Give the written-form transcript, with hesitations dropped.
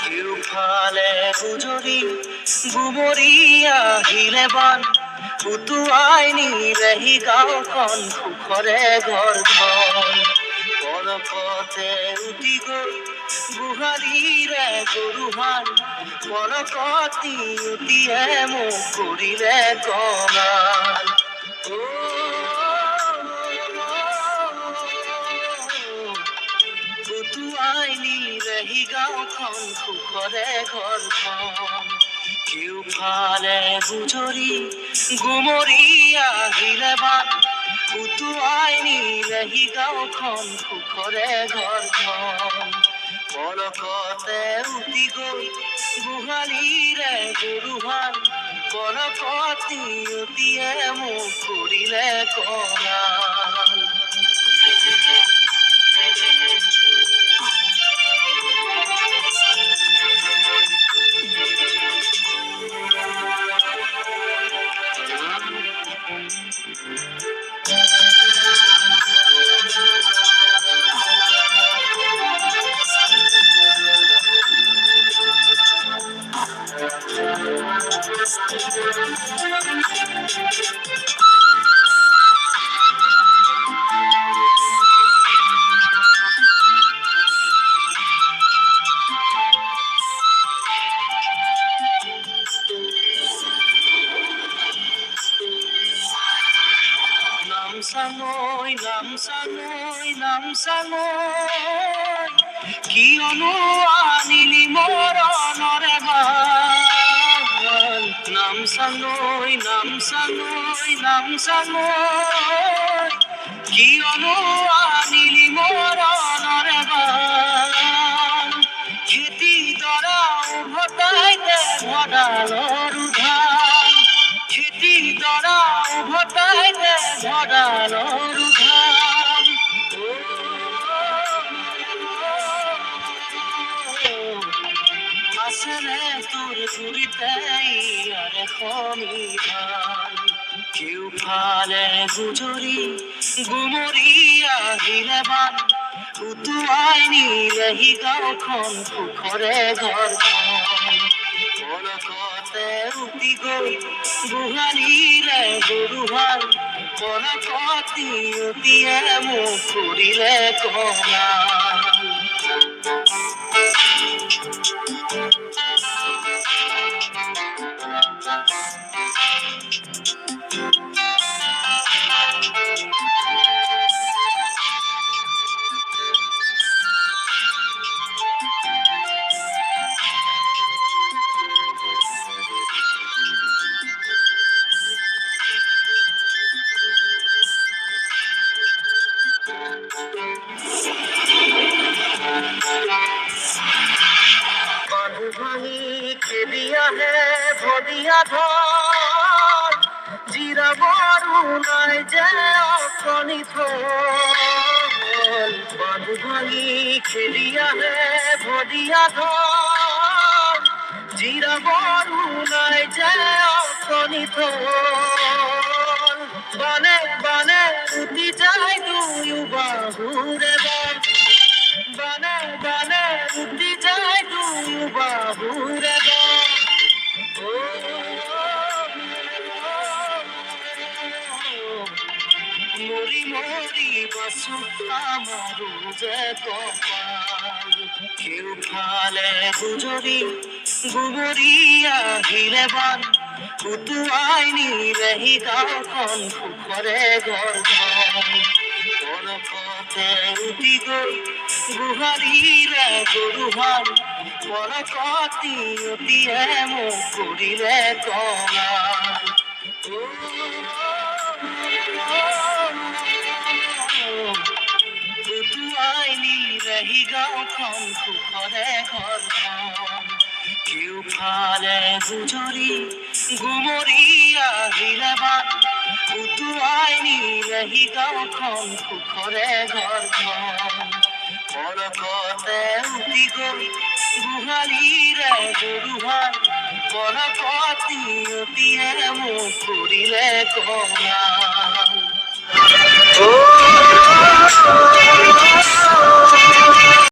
কেউফালে গুজৰি গুমৰি আহিলে বান উটুৱাই নিলেহি গাঁওখন সুখৰে ঘৰখন পলকতে উটি গৈ গোহালিৰে গৰুহাল পলকতি উটিয়ে মোক কৰিলে কঙাল উটুৱাই নিলেহি গাঁওখন সুখৰে ঘৰখন কেউফালে গুজৰি গুমৰি আহিলে বান উটুৱাই নিলেহি গাঁওখন সুখৰে ঘৰখন পলকতে উটি গৈ গোহালিৰে গৰুহাল পলকতি উটিয়ে মোক কৰিলে কঙাল নামচাঙৈ কিয়নো আনিলি মৰণৰে বান নামচাঙৈ কিয়নো আনিলি মৰণৰে বান খেতি দৰা উভতাই দে ভঁৰালৰ ধান খেতি দৰা উভতাই দে ভঁৰালৰ ধান আছেনে তোৰ গুৰিতে ইয়াৰে সমিধান কেউফালে গুজৰি গুমৰি আহিলে বান উটুৱাই নিলেহি গাঁওখন সুখৰে ঘৰখন পলকতে উটি গৈ গোহালিৰে গৰুহাল পলকতি উটিয়ে মোক কৰিলে কঙাল ভাঙি খেদি আহে ভদিয়া ধৰ জিৰাবৰো নাই যে অকণি থল বান্ধু ভাঙি খেদি আহে ভদিয়া ধৰ জিৰাবৰো নাই যে অকণি থল বানে বানে উটি যায় দুয়ো বাহুৰে বানে বানে উটি যায় দুয়ো বাহুৰে মৰি মৰি বাচো আমাৰো যে কপাল কেউফালে গুজৰি গুমৰি আহিলে বান উটুৱাই নিলেহি গাঁওখন সুখৰে ঘৰখন পলকতে উটি গৈ গোহালিৰে গৰুহাল পলকতি উটিয়ে মোক কৰিলে কঙাল উটুৱাই নিলেহি গাঁওখন সুখৰে ঘৰখন কেউ ফালে গুজৰি গুমৰি আহিলে বাট উটুৱাই নিলেহি গাঁওখন সুখৰে ঘৰখন পলকতে উটি গল গোহালিৰে গৰুহাল পলকতি অতিয়ে মোক কৰিলে কঙাল।